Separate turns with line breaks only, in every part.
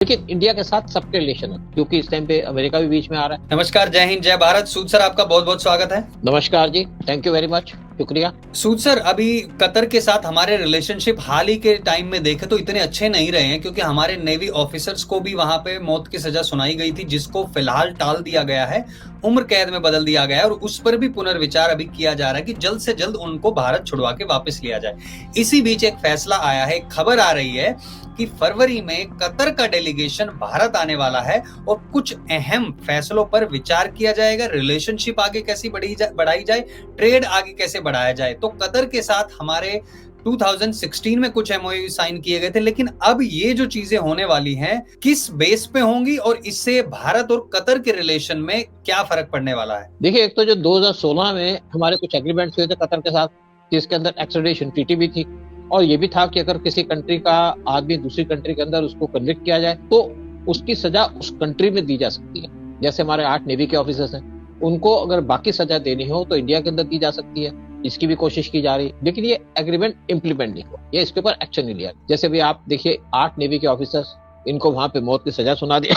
लेकिन इंडिया के साथ सबके रिलेशन है, क्योंकि इस टाइम पे अमेरिका भी बीच में आ रहा है।
नमस्कार, जय हिंद, जय भारत। सूद सर, आपका बहुत बहुत स्वागत है।
नमस्कार जी, थैंक यू वेरी मच, शुक्रिया।
सूद सर, अभी कतर के साथ हमारे रिलेशनशिप हाल ही के टाइम में देखे तो इतने अच्छे नहीं रहे हैं, क्योंकि हमारे नेवी ऑफिसर्स को भी वहां पे मौत की सजा सुनाई गई थी, जिसको फिलहाल टाल दिया गया है, उम्र कैद में बदल दिया गया है और उस पर भी पुनर्विचार अभी किया जा रहा है कि जल्द से जल्द उनको भारत छुड़वा के वापस लिया जाए। इसी बीच एक फैसला आया है, खबर आ रही है कि फरवरी में कतर का डेलीगेशन भारत आने वाला है और कुछ अहम फैसलों पर विचार किया जाएगा। रिलेशनशिप आगे कैसे बढ़ाई जाए, ट्रेड आगे कैसे बढ़ाया जाए। तो कतर के साथ हमारे 2016 में कुछ एमओयू साइन किए गए थे, लेकिन अब ये जो चीजें होने वाली हैं किस बेस पे होंगी और इससे भारत और कतर के रिलेशन में क्या फर्क पड़ने वाला है?
देखिए, एक तो जो 2016 में हमारे कुछ एग्रीमेंट्स हुए थे कतर के साथ, जिसके अंदर एक्स्ट्राडिशन ट्रीटी भी थी, और ये भी था कि अगर किसी कंट्री का आदमी दूसरी कंट्री के अंदर उसको कन्विक्ट किया जाए तो उसकी सजा उस कंट्री में दी जा सकती है। जैसे हमारे 8 नेवी के ऑफिसर्स हैं, उनको अगर बाकी सजा देनी हो तो इंडिया के अंदर दी जा सकती है। इसकी भी कोशिश की जा रही है, लेकिन ये एग्रीमेंट इंप्लीमेंट नहीं हुआ, ये इसके ऊपर एक्शन नहीं लिया। जैसे भी आप देखिए, 8 नेवी के ऑफिसर्स, इनको वहां पे मौत की सजा सुना दी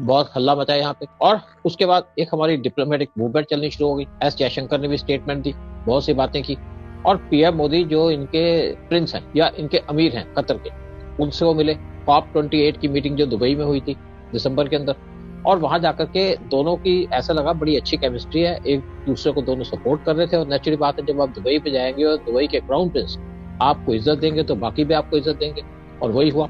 बहुत हल्ला मचा यहाँ पे। और उसके बाद एक हमारी डिप्लोमेटिक मूवमेंट चलनी शुरू हो गई। एस जयशंकर ने भी स्टेटमेंट दी, बहुत सी बातें की, और पीएम मोदी जो इनके प्रिंस हैं या इनके अमीर हैं कतर के, उनसे वो मिले। COP28 की मीटिंग जो दुबई में हुई थी दिसंबर के अंदर, और वहां जाकर के दोनों की ऐसा लगा बड़ी अच्छी केमिस्ट्री है, एक दूसरे को दोनों सपोर्ट कर रहे थे। और नेचुरली बात है, जब आप दुबई पे जाएंगे और दुबई के क्राउन प्रिंस आपको इज्जत देंगे तो बाकी भी आपको इज्जत देंगे, और वही हुआ।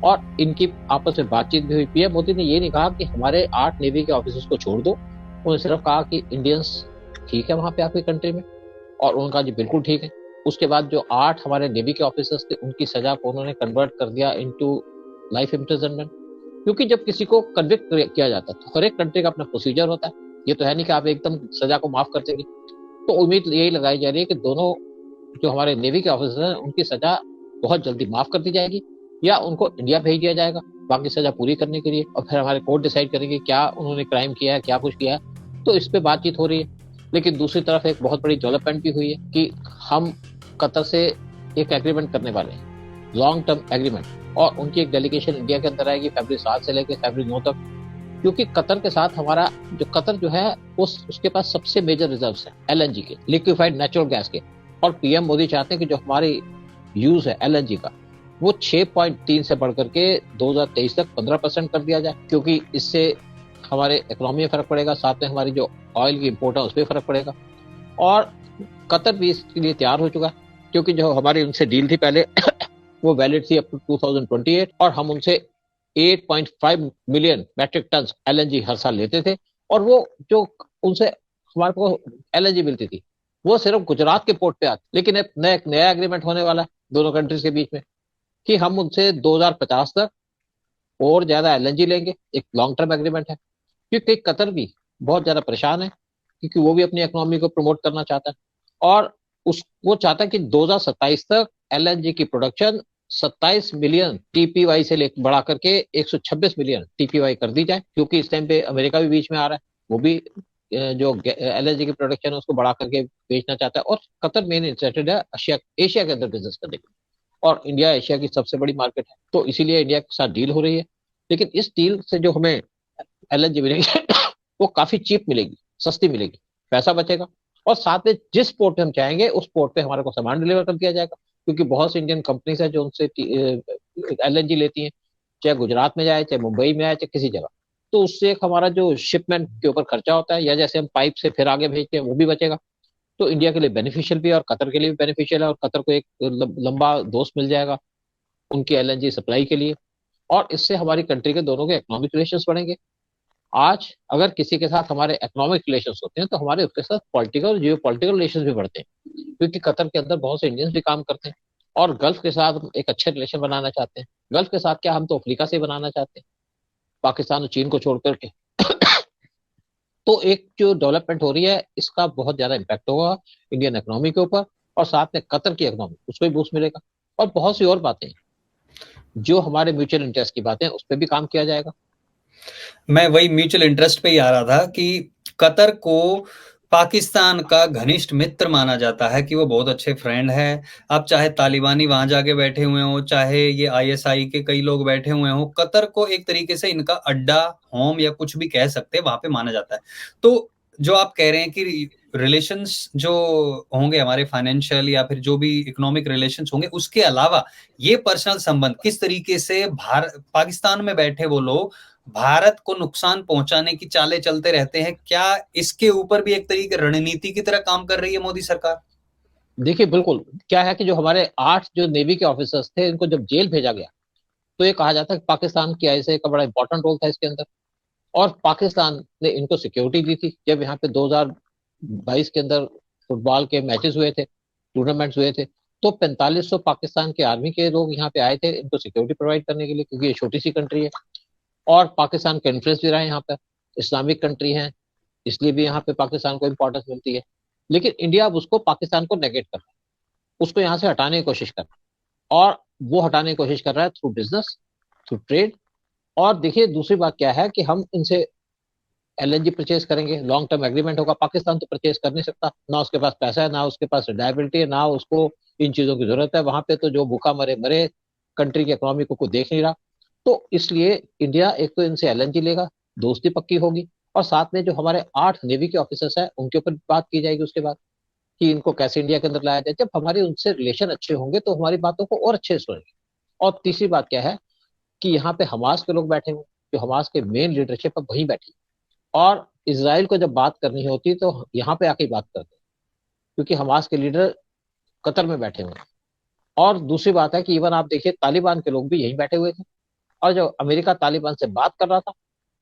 और इनकी आपस में बातचीत भी हुई। पीएम मोदी ने ये नहीं कहा कि हमारे 8 नेवी के ऑफिसर्स को छोड़ दो, उन्होंने सिर्फ कहा कि इंडियंस ठीक है वहां पे आपकी कंट्री में, और उनका जी बिल्कुल ठीक है। उसके बाद जो 8 हमारे नेवी के ऑफिसर्स थे, उनकी सजा को उन्होंने कन्वर्ट कर दिया इनटू लाइफ इम्प्रिजनमेंट। क्योंकि जब किसी को कन्विक्ट किया जाता है तो हर एक कंट्री का अपना प्रोसीजर होता है, ये तो है नहीं कि आप एकदम सजा को माफ कर देंगे। तो उम्मीद यही लगाई जा रही है कि दोनों जो हमारे नेवी के ऑफिसर हैं, उनकी सजा बहुत जल्दी माफ कर दी जाएगी, या उनको इंडिया भेज दिया जाएगा बाकी सजा पूरी करने के लिए, और फिर हमारे कोर्ट डिसाइड करेंगे क्या उन्होंने क्राइम किया है, क्या कुछ किया है। तो इस पे बातचीत हो रही है। लेकिन दूसरी तरफ एक बहुत बड़ी डेवलपमेंट भी हुई है कि हम कतर से एक एग्रीमेंट करने वाले हैं, लॉन्ग टर्म एग्रीमेंट, और उनकी एक डेलीगेशन इंडिया के अंदर आएगी फरवरी 7 से लेकर फरवरी 9 तक। क्योंकि कतर के साथ हमारा कतर जो है उसके पास सबसे मेजर रिजर्व्स हैं एलएनजी के, लिक्विफाइड नेचुरल गैस के। और पीएम मोदी चाहते हैं कि जो हमारी यूज है एलएनजी का, वो 6.3 से बढ़कर के 2023 तक 15% कर दिया जाए, क्योंकि इससे हमारे इकोनॉमी में फर्क पड़ेगा, साथ में हमारी जो ऑयल की इंपोर्ट है उस पर फर्क पड़ेगा। और कतर भी इसके लिए तैयार हो चुका है, क्योंकि जो हमारी उनसे डील थी पहले वो वैलिड थी अप टू 2028, और हम उनसे 8.5 मिलियन मैट्रिक टन एलएनजी हर साल लेते थे। और वो जो उनसे हमारे को एलएनजी मिलती थी वो सिर्फ गुजरात के पोर्ट पे आती। लेकिन एक नया एग्रीमेंट होने वाला है दोनों कंट्रीज के बीच में कि हम उनसे 2050 तक और ज्यादा एलएनजी लेंगे। एक लॉन्ग टर्म एग्रीमेंट है, क्योंकि कतर भी बहुत ज्यादा परेशान है, क्योंकि वो भी अपनी इकोनॉमी को प्रमोट करना चाहता है, और वो चाहता है कि 2027 तक एलएनजी की प्रोडक्शन 27 मिलियन टीपीवाई से बढ़ा करके 126 मिलियन टीपीवाई कर दी जाए। क्योंकि इस टाइम पे अमेरिका भी बीच में आ रहा है, वो भी जो एलएनजी की प्रोडक्शन है उसको बढ़ा करके बेचना चाहता है। और कतर मेन इंटरेस्टेड है एशिया के अंदर बिजनेस करने के, और इंडिया एशिया की सबसे बड़ी मार्केट है, तो इसीलिए इंडिया के साथ डील हो रही है। लेकिन इस डील से जो हमें एलएनजी मिलेगी वो काफी चीप मिलेगी, सस्ती मिलेगी, पैसा बचेगा, और साथ में जिस पोर्ट पे हम चाहेंगे उस पोर्ट पे हमारे को सामान डिलीवर कर दिया जाएगा। क्योंकि बहुत सी इंडियन कंपनीज है जो उनसे एलएनजी लेती हैं, चाहे गुजरात में जाए, चाहे मुंबई में आए, चाहे किसी जगह। तो उससे एक हमारा जो शिपमेंट के ऊपर खर्चा होता है, या जैसे हम पाइप से फिर आगे भेजते हैं, वो भी बचेगा। तो इंडिया के लिए बेनिफिशियल भी है और कतर के लिए भी बेनिफिशियल है, और कतर को एक लंबा दोस्त मिल जाएगा उनकी एलएनजी सप्लाई के लिए। और इससे हमारी कंट्री के दोनों के इकोनॉमिक रिलेशंस बढ़ेंगे। आज अगर किसी के साथ हमारे इकोनॉमिक रिलेशंस होते हैं तो हमारे उसके साथ पॉलिटिकल और जियो पॉलिटिकल रिलेशंस भी बढ़ते हैं, क्योंकि कतर के अंदर बहुत से इंडियंस भी काम करते हैं, और गल्फ के साथ हम एक अच्छे रिलेशन बनाना चाहते हैं। गल्फ के साथ क्या, हम तो अफ्रीका से बनाना चाहते हैं, पाकिस्तान और चीन को छोड़ करके। तो एक जो डेवलपमेंट हो रही है, इसका बहुत ज्यादा इम्पैक्ट होगा इंडियन इकोनॉमी के ऊपर, और साथ में कतर की इकोनॉमी, उसको भी बूस्ट मिलेगा। और बहुत सी और बातें जो हमारे म्यूचुअल इंटरेस्ट की बातें, उस पर भी काम किया जाएगा।
मैं वही म्यूचुअल इंटरेस्ट पे ही आ रहा था कि कतर को पाकिस्तान का घनिष्ठ मित्र माना जाता है कि वो बहुत अच्छे फ्रेंड है। अब चाहे तालिबानी वहां जाके बैठे हुए हों, चाहे ये आईएसआई के कई लोग बैठे हुए हों, कतर को एक तरीके से इनका अड्डा, होम या कुछ भी कह सकते हैं, वहां पे माना जाता है। तो जो आप कह रहे हैं कि रिलेशंस जो होंगे हमारे फाइनेंशियल या फिर जो भी इकोनॉमिक रिलेशंस होंगे, उसके अलावा ये पर्सनल संबंध किस तरीके से पाकिस्तान में बैठे वो लोग भारत को नुकसान पहुंचाने की चालें चलते रहते हैं, क्या इसके ऊपर भी एक तरीके रणनीति की तरह काम कर रही है मोदी सरकार?
देखिए बिल्कुल, क्या है कि जो हमारे 8 जो नेवी के ऑफिसर्स थे, इनको जब जेल भेजा गया, तो ये कहा जाता है कि पाकिस्तान की आईएसआई का बड़ा इंपॉर्टेंट रोल था इसके अंदर। और पाकिस्तान ने इनको सिक्योरिटी दी थी। जब यहाँ पे 2022 के अंदर फुटबॉल के मैचेस हुए थे, टूर्नामेंट्स हुए थे, तो 4500 पाकिस्तान के आर्मी के लोग यहाँ पे आए थे इनको सिक्योरिटी प्रोवाइड करने के लिए, क्योंकि ये छोटी सी कंट्री है और पाकिस्तान का इन्फ्लुएंस भी रहा है यहाँ पर। इस्लामिक कंट्री है, इसलिए भी यहाँ पे पाकिस्तान को इंपॉर्टेंस मिलती है। लेकिन इंडिया अब उसको, पाकिस्तान को नेगेट कर रहा है, उसको यहाँ से हटाने की कोशिश कर रहा है, और वो हटाने की कोशिश कर रहा है थ्रू बिजनेस, थ्रू ट्रेड। और देखिए दूसरी बात क्या है कि हम इनसे एलएनजी परचेज करेंगे, लॉन्ग टर्म एग्रीमेंट होगा। पाकिस्तान तो परचेज कर नहीं सकता, ना उसके पास पैसा है, ना उसके पास रिलायबिलिटी है, ना उसको इन चीजों की जरूरत है। वहां पे तो जो भूखा मरे मरे, कंट्री की इकोनॉमी को कोई देख नहीं रहा। तो इसलिए इंडिया एक तो इनसे एलएनजी लेगा, दोस्ती पक्की होगी, और साथ में जो हमारे 8 नेवी के ऑफिसर्स हैं उनके ऊपर बात की जाएगी उसके बाद, कि इनको कैसे इंडिया के अंदर लाया जाए। जब हमारे उनसे रिलेशन अच्छे होंगे तो हमारी बातों को और अच्छे से सुनेंगे। और तीसरी बात क्या है कि यहाँ पे हमास के लोग बैठे हुए, जो हमास के मेन लीडरशिप है वहीं बैठी, और इसराइल को जब बात करनी होती तो यहाँ पे आके बात करते हैं, क्योंकि हमास के लीडर कतर में बैठे हुए हैं। और दूसरी बात है कि इवन आप देखिए तालिबान के लोग भी यहीं बैठे हुए थे, और जब अमेरिका तालिबान से बात कर रहा था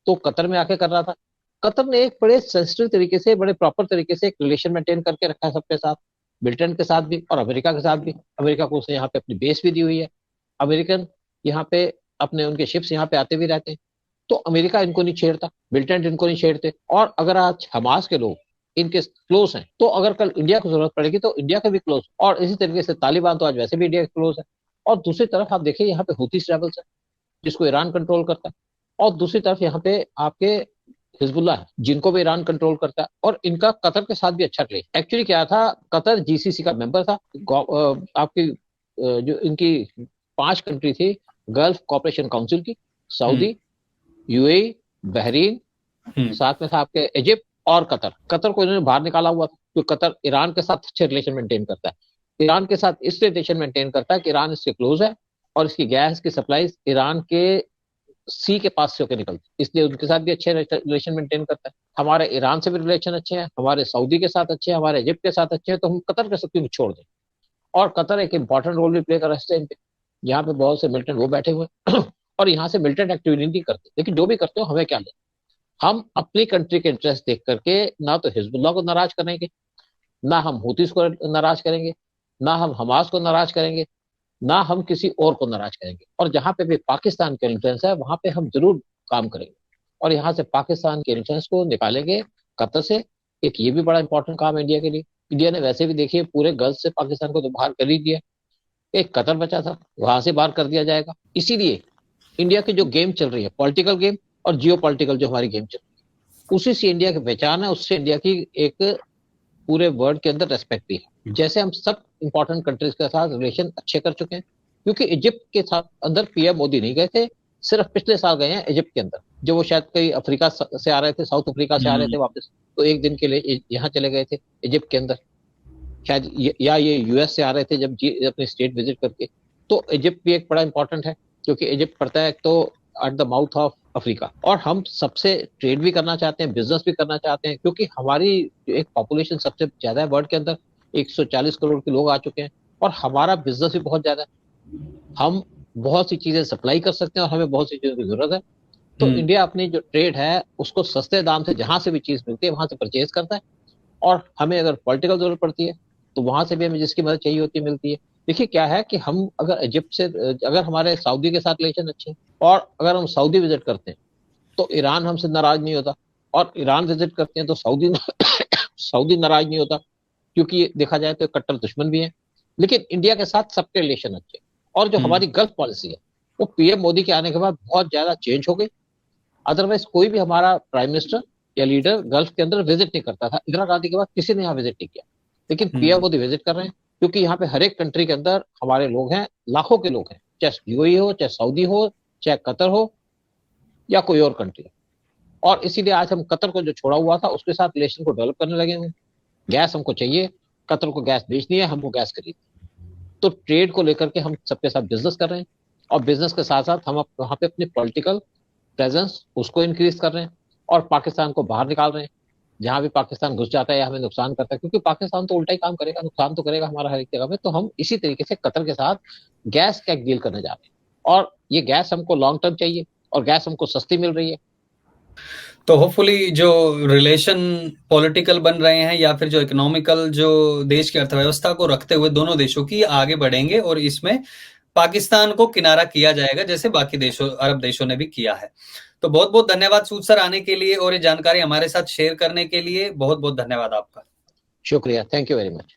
तो कतर में आके कर रहा था। कतर ने एक बड़े सेंसिटिव तरीके से, बड़े प्रॉपर तरीके से एक रिलेशन मेंटेन करके रखा है सबके साथ, ब्रिटेन के साथ भी और अमेरिका के साथ भी। अमेरिका को उसने यहाँ पे अपनी बेस भी दी हुई है। अमेरिकन यहाँ पे अपने, उनके शिप्स यहाँ पे आते भी रहते हैं। तो अमेरिका इनको नहीं छेड़ता, ब्रिटेन इनको नहीं छेड़ते। और अगर आज हमास के लोग इनके क्लोज हैं, तो अगर कल इंडिया को जरूरत पड़ेगी तो इंडिया के भी क्लोज। और इसी तरीके से तालिबान तो आज वैसे भी इंडिया के क्लोज है। और दूसरी तरफ आप देखिए यहाँ पे हुती रेबल्स है, जिसको ईरान कंट्रोल करता है। और दूसरी तरफ यहाँ पे आपके हिजबुल्लाह है, जिनको भी ईरान कंट्रोल करता है। और इनका कतर के साथ भी अच्छा रिलेशन। एक्चुअली क्या था, कतर जीसीसी का मेंबर था। आपकी जो इनकी 5 कंट्री थी गल्फ कॉपरेशन काउंसिल की, सऊदी, यूएई, बहरीन, साथ में था आपके इजिप्ट और कतर। कतर को इन्होंने बाहर निकाला हुआ था, क्योंकि कतर ईरान के साथ अच्छे रिलेशन मेंटेन करता है। ईरान के साथ इसलिए रिलेशन मेंटेन करता है कि ईरान इसके क्लोज है, और इसकी गैस की सप्लाई ईरान के सी के पास से होकर निकलती, इसलिए उनके साथ भी अच्छे रिलेशन मेंटेन करता है। हमारे ईरान से भी रिलेशन अच्छे हैं, हमारे सऊदी के साथ अच्छे हैं, हमारे इजिप्ट के साथ अच्छे हैं, तो हम कतर के साथ क्यों छोड़ दें। और कतर एक इंपॉर्टेंट रोल भी प्ले कर रहा है इस टाइम पे। यहाँ पे बहुत से मिलिटेंट वो बैठे हुए हैं और यहाँ से मिलिटेंट एक्टिविटी नहीं करते, लेकिन जो भी करते हो हमें क्या लेना। हम अपनी कंट्री के इंटरेस्ट देख करके ना तो हिजबुल्लाह को नाराज करेंगे, ना हम हुतीस को नाराज करेंगे, ना हम हमास को नाराज करेंगे, ना हम किसी और को नाराज करेंगे। और जहां पे भी पाकिस्तान का इन्फ्लुएंस है वहां पे हम जरूर काम करेंगे, और यहाँ से पाकिस्तान के इन्फ्लुएंस को निकालेंगे कतर से। एक ये भी बड़ा इंपॉर्टेंट काम है इंडिया के लिए। इंडिया ने वैसे भी देखिए पूरे गल्फ से पाकिस्तान को तो बाहर कर ही दिया, एक कतर बचा था, वहां से बाहर कर दिया जाएगा। इसीलिए इंडिया की जो गेम चल रही है, पॉलिटिकल गेम और जियो पॉलिटिकल जो हमारी गेम चल रही है, उसी से इंडिया की पहचान है, उससे इंडिया की एक पूरे वर्ल्ड के अंदर रेस्पेक्ट भी है। जैसे हम सब इंपॉर्टेंट कंट्रीज के साथ रिलेशन अच्छे कर चुके हैं, क्योंकि इजिप्ट के साथ अंदर पीएम मोदी नहीं गए थे, सिर्फ पिछले साल गए हैं इजिप्ट के अंदर, जो वो शायद कई अफ्रीका से आ रहे थे, साउथ अफ्रीका से आ रहे थे वापस, तो एक दिन के लिए यहाँ चले गए थे इजिप्ट के अंदर शायद, या ये यूएस से आ रहे थे जब अपनी स्टेट विजिट करके। तो इजिप्ट भी एक बड़ा इंपॉर्टेंट है, क्योंकि इजिप्ट पड़ता है तो at the mouth of Africa. और हम सबसे ट्रेड भी करना चाहते हैं, बिजनेस भी करना चाहते हैं, क्योंकि हमारी एक पॉपुलेशन सबसे ज्यादा है वर्ल्ड के अंदर, 140 करोड़ के लोग आ चुके हैं, और हमारा बिजनेस भी बहुत ज्यादा है। हम बहुत सी चीजें सप्लाई कर सकते हैं और हमें बहुत सी चीजों की जरूरत है। तो इंडिया अपनी जो ट्रेड है उसको सस्ते दाम से जहां से भी चीज मिलती है वहां से परचेज करता है, और हमें अगर पॉलिटिकल जरूरत पड़ती है तो वहां से भी हमें जिसकी मदद चाहिए होती है मिलती है। देखिए क्या है कि हम अगर इजिप्ट से, अगर हमारे सऊदी के साथ रिलेशन अच्छे हैं और अगर हम सऊदी विजिट करते हैं तो ईरान हमसे नाराज नहीं होता, और ईरान विजिट करते हैं तो सऊदी सऊदी नाराज नहीं होता, क्योंकि देखा जाए तो कट्टर दुश्मन भी है। लेकिन इंडिया के साथ सबके रिलेशन अच्छे, और जो हमारी गल्फ पॉलिसी है वो पीएम मोदी के आने के बाद बहुत ज्यादा चेंज हो गई। अदरवाइज कोई भी हमारा प्राइम मिनिस्टर या लीडर गल्फ के अंदर विजिट नहीं करता था। इंदिरा गांधी के बाद किसी ने यहाँ विजिट नहीं किया, लेकिन पीएम मोदी विजिट कर रहे हैं, क्योंकि यहाँ पे हर एक कंट्री के अंदर हमारे लोग हैं, लाखों के लोग हैं, चाहे यूएई हो, चाहे सऊदी हो, चाहे कतर हो या कोई और कंट्री। और इसीलिए आज हम कतर को जो छोड़ा हुआ था उसके साथ रिलेशन को डेवलप करने लगे हुए। गैस हमको चाहिए, कतर को गैस बेचनी है, हमको गैस खरीदनी, तो ट्रेड को लेकर के हम सबके साथ बिजनेस कर रहे हैं। और बिजनेस के साथ साथ हम वहां पे अपनी पॉलिटिकल प्रेजेंस उसको इंक्रीज कर रहे हैं और पाकिस्तान को बाहर निकाल रहे हैं। जहां भी पाकिस्तान घुस जाता है या हमें नुकसान करता है, क्योंकि पाकिस्तान तो उल्टा ही काम करेगा, नुकसान तो करेगा हमारा हर एक जगह में। तो हम इसी तरीके से कतर के साथ गैस का एक डील करने जा रहे हैं, और ये गैस हमको लॉन्ग टर्म चाहिए और गैस हमको सस्ती मिल रही है।
तो होपफुली जो रिलेशन पॉलिटिकल बन रहे हैं या फिर जो इकोनॉमिकल, जो देश की अर्थव्यवस्था को रखते हुए दोनों देशों की आगे बढ़ेंगे और इसमें पाकिस्तान को किनारा किया जाएगा जैसे बाकी देशों, अरब देशों ने भी किया है। तो बहुत बहुत धन्यवाद सूद सर आने के लिए और ये जानकारी हमारे साथ शेयर करने के लिए। बहुत बहुत धन्यवाद आपका।
शुक्रिया, थैंक यू वेरी मच।